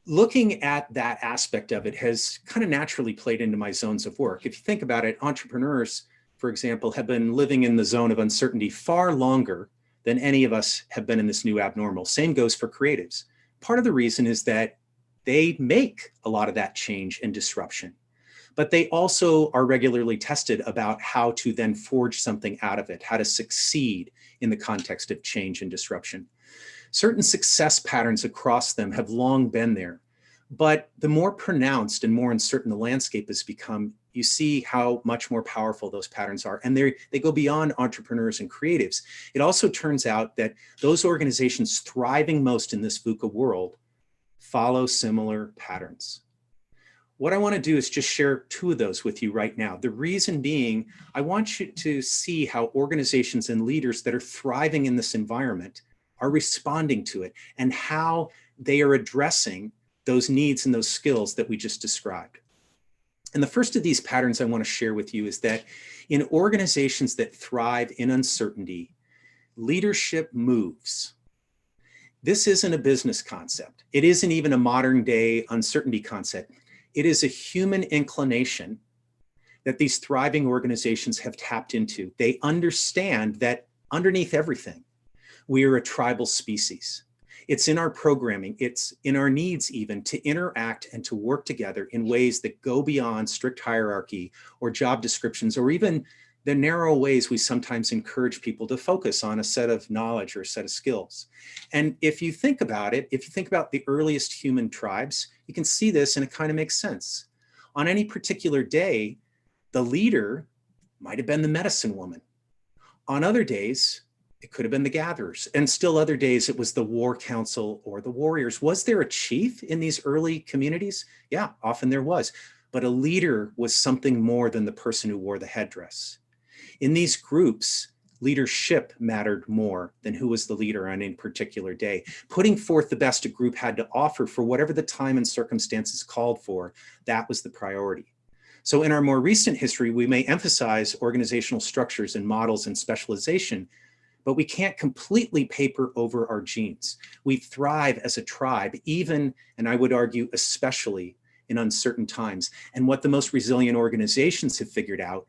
Looking at that aspect of it has kind of naturally played into my zones of work. If you think about it, entrepreneurs, for example, have been living in the zone of uncertainty far longer than any of us have been in this new abnormal. Same goes for creatives. Part of the reason is that they make a lot of that change and disruption, but they also are regularly tested about how to then forge something out of it, how to succeed in the context of change and disruption. Certain success patterns across them have long been there, but the more pronounced and more uncertain the landscape has become, you see how much more powerful those patterns are. And they go beyond entrepreneurs and creatives. It also turns out that those organizations thriving most in this VUCA world follow similar patterns. What I want to do is just share 2 of those with you right now. The reason being, I want you to see how organizations and leaders that are thriving in this environment are responding to it and how they are addressing those needs and those skills that we just described. And the first of these patterns I want to share with you is that in organizations that thrive in uncertainty, leadership moves. This isn't a business concept. It isn't even a modern day uncertainty concept. It is a human inclination that these thriving organizations have tapped into. They understand that underneath everything, we are a tribal species. It's in our programming, it's in our needs even to interact and to work together in ways that go beyond strict hierarchy or job descriptions, or even the narrow ways we sometimes encourage people to focus on a set of knowledge or a set of skills. And if you think about it, if you think about the earliest human tribes, you can see this and it kind of makes sense. On any particular day, the leader might have been the medicine woman. On other days, it could have been the gatherers, and still other days it was the war council or the warriors. Was there a chief in these early communities? Yeah, often there was, but a leader was something more than the person who wore the headdress. In these groups, leadership mattered more than who was the leader on any particular day. Putting forth the best a group had to offer for whatever the time and circumstances called for, that was the priority. So in our more recent history, we may emphasize organizational structures and models and specialization, but we can't completely paper over our genes. We thrive as a tribe, even, and I would argue, especially in uncertain times. And what the most resilient organizations have figured out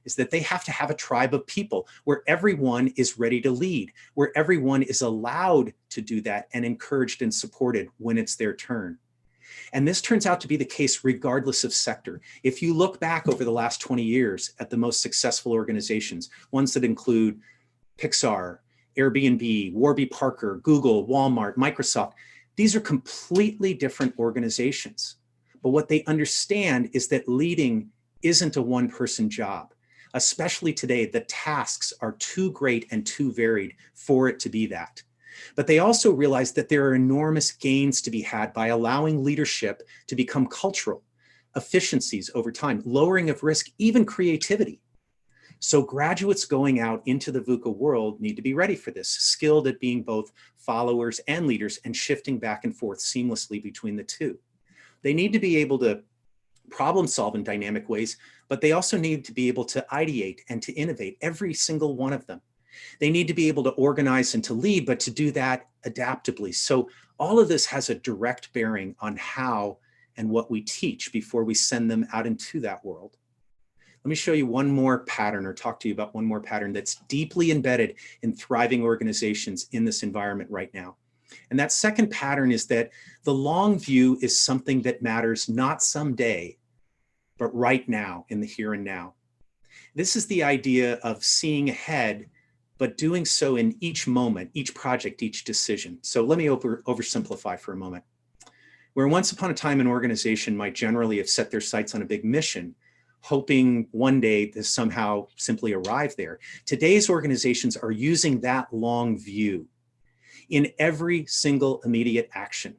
is that they have to have a tribe of people where everyone is ready to lead, where everyone is allowed to do that and encouraged and supported when it's their turn. And this turns out to be the case regardless of sector. If you look back over the last 20 years at the most successful organizations, ones that include Pixar, Airbnb, Warby Parker, Google, Walmart, Microsoft, these are completely different organizations. But what they understand is that leading isn't a one-person job. Especially today, the tasks are too great and too varied for it to be that. But they also realize that there are enormous gains to be had by allowing leadership to become cultural, efficiencies over time, lowering of risk, even creativity. So graduates going out into the VUCA world need to be ready for this, skilled at being both followers and leaders and shifting back and forth seamlessly between the two. They need to be able to problem solve in dynamic ways, but they also need to be able to ideate and to innovate, every single one of them. They need to be able to organize and to lead, but to do that adaptably. So all of this has a direct bearing on how and what we teach before we send them out into that world. Let me show you one more pattern, or talk to you about one more pattern that's deeply embedded in thriving organizations in this environment right now. And that second pattern is that the long view is something that matters not someday, but right now, in the here and now. This is the idea of seeing ahead, but doing so in each moment, each project, each decision. So let me oversimplify for a moment. Where once upon a time an organization might generally have set their sights on a big mission, hoping one day to somehow simply arrive there, today's organizations are using that long view in every single immediate action.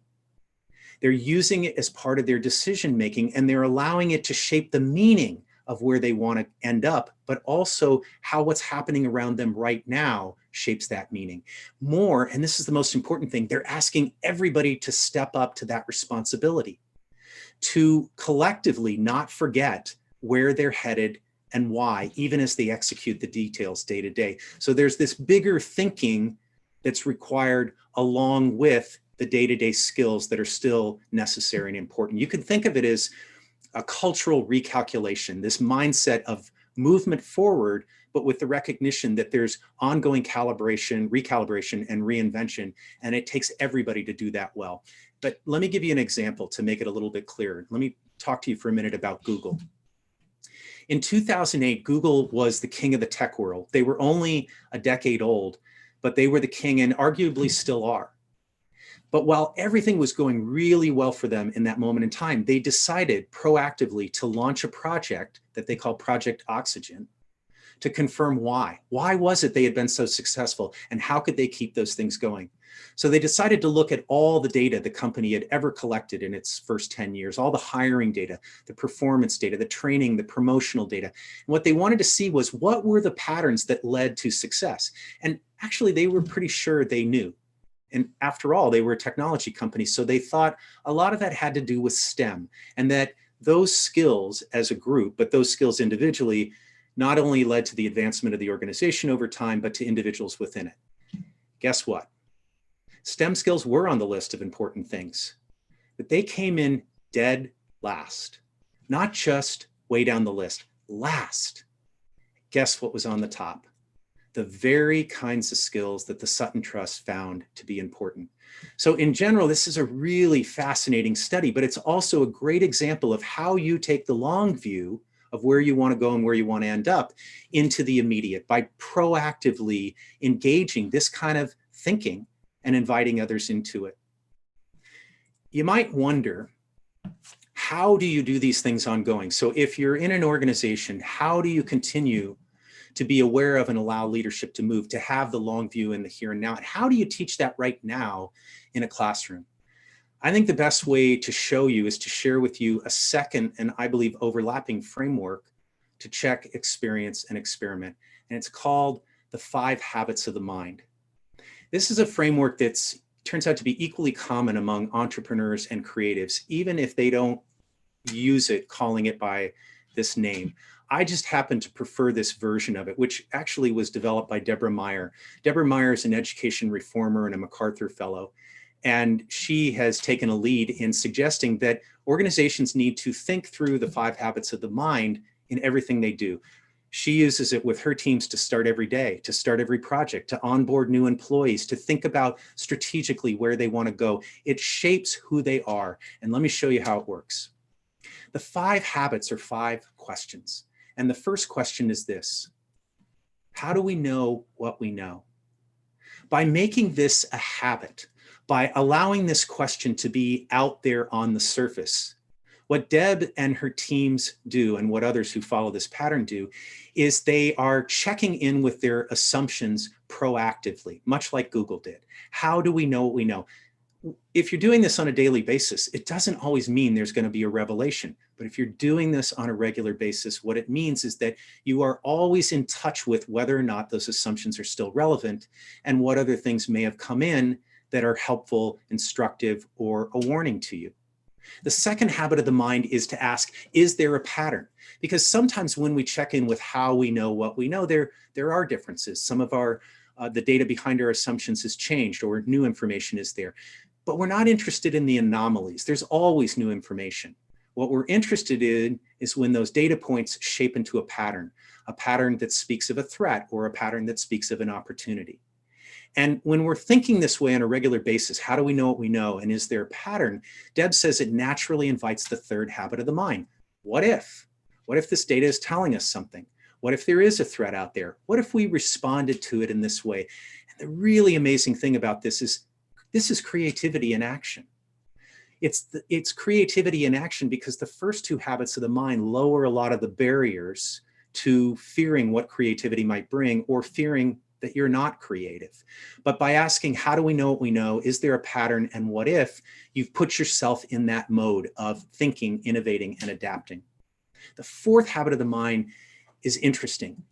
They're using it as part of their decision making, and they're allowing it to shape the meaning of where they want to end up, but also how what's happening around them right now shapes that meaning. More, and this is the most important thing, they're asking everybody to step up to that responsibility, to collectively not forget where they're headed and why, even as they execute the details day to day. So there's this bigger thinking that's required along with the day-to-day skills that are still necessary and important. You could think of it as a cultural recalculation, this mindset of movement forward, but with the recognition that there's ongoing calibration, recalibration, and reinvention, and it takes everybody to do that well. But let me give you an example to make it a little bit clearer. Let me talk to you for a minute about Google. In 2008, Google was the king of the tech world. They were only a decade old, but they were the king and arguably still are. But while everything was going really well for them in that moment in time, they decided proactively to launch a project that they call Project Oxygen to confirm why. Why was it they had been so successful, and how could they keep those things going? So they decided to look at all the data the company had ever collected in its first 10 years, all the hiring data, the performance data, the training, the promotional data. And what they wanted to see was what were the patterns that led to success? And actually, they were pretty sure they knew. And after all, they were a technology company, so they thought a lot of that had to do with STEM, and that those skills as a group, but those skills individually, not only led to the advancement of the organization over time, but to individuals within it. Guess what? STEM skills were on the list of important things, but they came in dead last. Not just way down the list, last. Guess what was on the top? The very kinds of skills that the Sutton Trust found to be important. So in general, this is a really fascinating study, but it's also a great example of how you take the long view of where you want to go and where you want to end up into the immediate by proactively engaging this kind of thinking and inviting others into it. You might wonder, how do you do these things ongoing? So if you're in an organization, how do you continue to be aware of and allow leadership to move, to have the long view in the here and now? And how do you teach that right now in a classroom? I think the best way to show you is to share with you a second, and I believe overlapping framework to check, experience, and experiment. And it's called the 5 Habits of the Mind. This is a framework that turns out to be equally common among entrepreneurs and creatives, even if they don't use it, calling it by this name. I just happen to prefer this version of it, which actually was developed by Deborah Meyer. Deborah Meyer is an education reformer and a MacArthur Fellow, and she has taken a lead in suggesting that organizations need to think through the 5 habits of the mind in everything they do. She uses it with her teams to start every day, to start every project, to onboard new employees, to think about strategically where they want to go. It shapes who they are. And let me show you how it works. The 5 habits are 5 questions. And the first question is this: how do we know what we know? By making this a habit, by allowing this question to be out there on the surface, what Deb and her teams do, and what others who follow this pattern do, is they are checking in with their assumptions proactively, much like Google did. How do we know what we know? If you're doing this on a daily basis, it doesn't always mean there's going to be a revelation. But if you're doing this on a regular basis, what it means is that you are always in touch with whether or not those assumptions are still relevant and what other things may have come in that are helpful, instructive, or a warning to you. The second habit of the mind is to ask, is there a pattern? Because sometimes when we check in with how we know what we know, there are differences. Some of the data behind our assumptions has changed, or new information is there. But we're not interested in the anomalies. There's always new information. What we're interested in is when those data points shape into a pattern that speaks of a threat or a pattern that speaks of an opportunity. And when we're thinking this way on a regular basis, how do we know what we know? And is there a pattern? Deb says it naturally invites the third habit of the mind. What if? What if this data is telling us something? What if there is a threat out there? What if we responded to it in this way? And the really amazing thing about this is creativity in action. It's creativity in action because the first 2 habits of the mind lower a lot of the barriers to fearing what creativity might bring or fearing that you're not creative. But by asking, how do we know what we know? Is there a pattern? And what if? You've put yourself in that mode of thinking, innovating, and adapting. The 4th habit of the mind is interesting.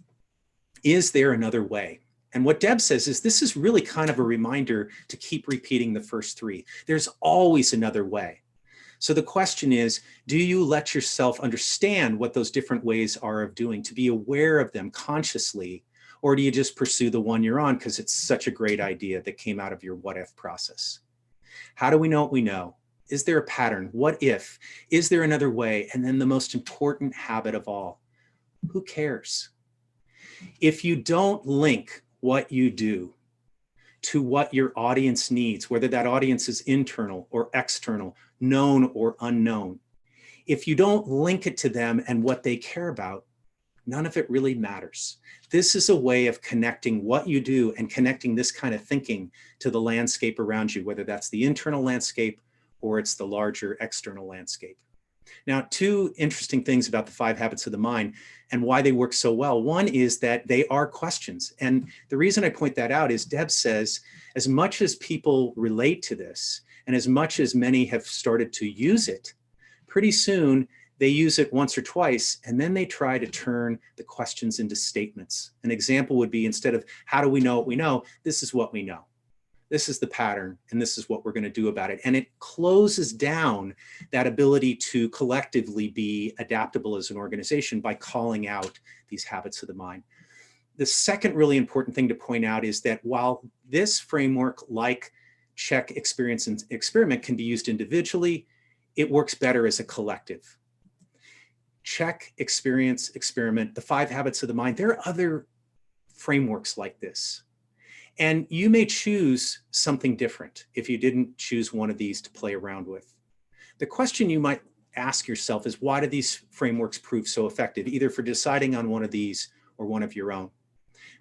Is there another way? And what Deb says is this is really kind of a reminder to keep repeating the first 3. There's always another way. So the question is, do you let yourself understand what those different ways are of doing, to be aware of them consciously, or do you just pursue the one you're on because it's such a great idea that came out of your what if process? How do we know what we know? Is there a pattern? What if? Is there another way? And then the most important habit of all, who cares? If you don't link what you do to what your audience needs, whether that audience is internal or external, known or unknown, if you don't link it to them and what they care about, none of it really matters. This is a way of connecting what you do and connecting this kind of thinking to the landscape around you, whether that's the internal landscape or it's the larger external landscape. Now, 2 interesting things about the 5 habits of the mind and why they work so well. One is that they are questions. And the reason I point that out is Deb says, as much as people relate to this and as much as many have started to use it, pretty soon they use it once or twice, and then they try to turn the questions into statements. An example would be, instead of how do we know what we know, this is what we know. This is the pattern, and this is what we're going to do about it. And it closes down that ability to collectively be adaptable as an organization by calling out these habits of the mind. The second really important thing to point out is that while this framework, like check, experience, and experiment, can be used individually, it works better as a collective. Check, experience, experiment, the 5 habits of the mind. There are other frameworks like this. And you may choose something different if you didn't choose one of these to play around with. The question you might ask yourself is, why do these frameworks prove so effective, either for deciding on one of these or one of your own?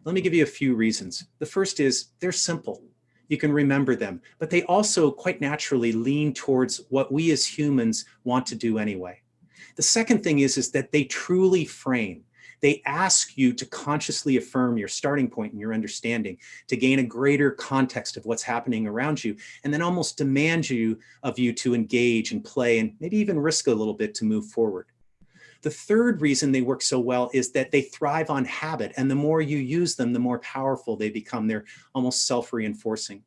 Let me give you a few reasons. The first is they're simple. You can remember them, but they also quite naturally lean towards what we as humans want to do anyway. The second thing is that they truly frame. They ask you to consciously affirm your starting point and your understanding, to gain a greater context of what's happening around you, and then almost demand of you to engage and play and maybe even risk a little bit to move forward. The third reason they work so well is that they thrive on habit, and the more you use them, the more powerful they become. They're almost self-reinforcing.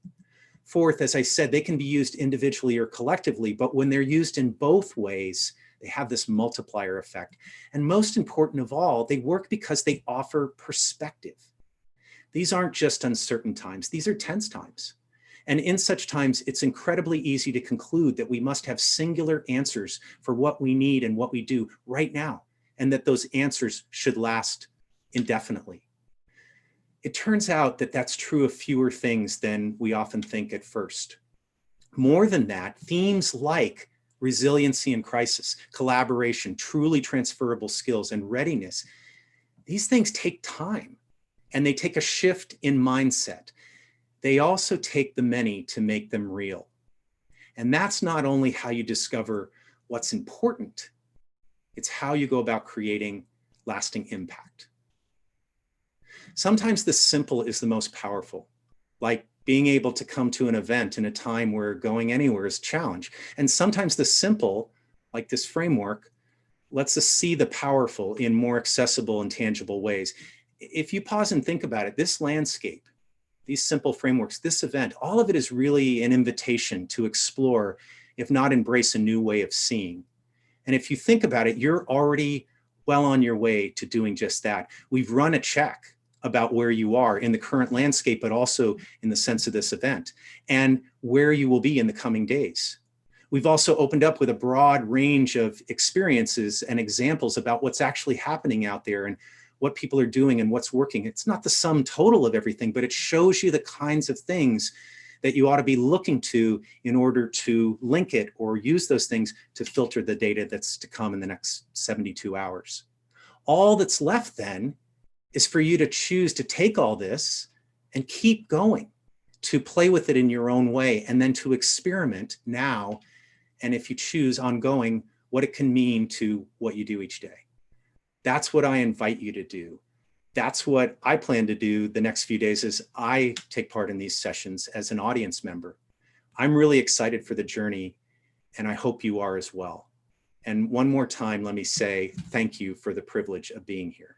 Fourth, as I said, they can be used individually or collectively, but when they're used in both ways, they have this multiplier effect. And most important of all, they work because they offer perspective. These aren't just uncertain times, these are tense times. And in such times, it's incredibly easy to conclude that we must have singular answers for what we need and what we do right now, and that those answers should last indefinitely. It turns out that that's true of fewer things than we often think at first. More than that, themes like resiliency in crisis, collaboration, truly transferable skills, and readiness, these things take time, and they take a shift in mindset. They also take the many to make them real. And that's not only how you discover what's important, it's how you go about creating lasting impact. Sometimes the simple is the most powerful, like being able to come to an event in a time where going anywhere is a challenge. And sometimes the simple, like this framework, lets us see the powerful in more accessible and tangible ways. If you pause and think about it, this landscape, these simple frameworks, this event, all of it is really an invitation to explore, if not embrace, a new way of seeing. And if you think about it, you're already well on your way to doing just that. We've run a check about where you are in the current landscape, but also in the sense of this event, and where you will be in the coming days. We've also opened up with a broad range of experiences and examples about what's actually happening out there and what people are doing and what's working. It's not the sum total of everything, but it shows you the kinds of things that you ought to be looking to in order to link it or use those things to filter the data that's to come in the next 72 hours. All that's left then is for you to choose to take all this and keep going, to play with it in your own way, and then to experiment now, and if you choose ongoing, what it can mean to what you do each day. That's what I invite you to do. That's what I plan to do the next few days as I take part in these sessions as an audience member. I'm really excited for the journey, and I hope you are as well. And one more time, let me say thank you for the privilege of being here.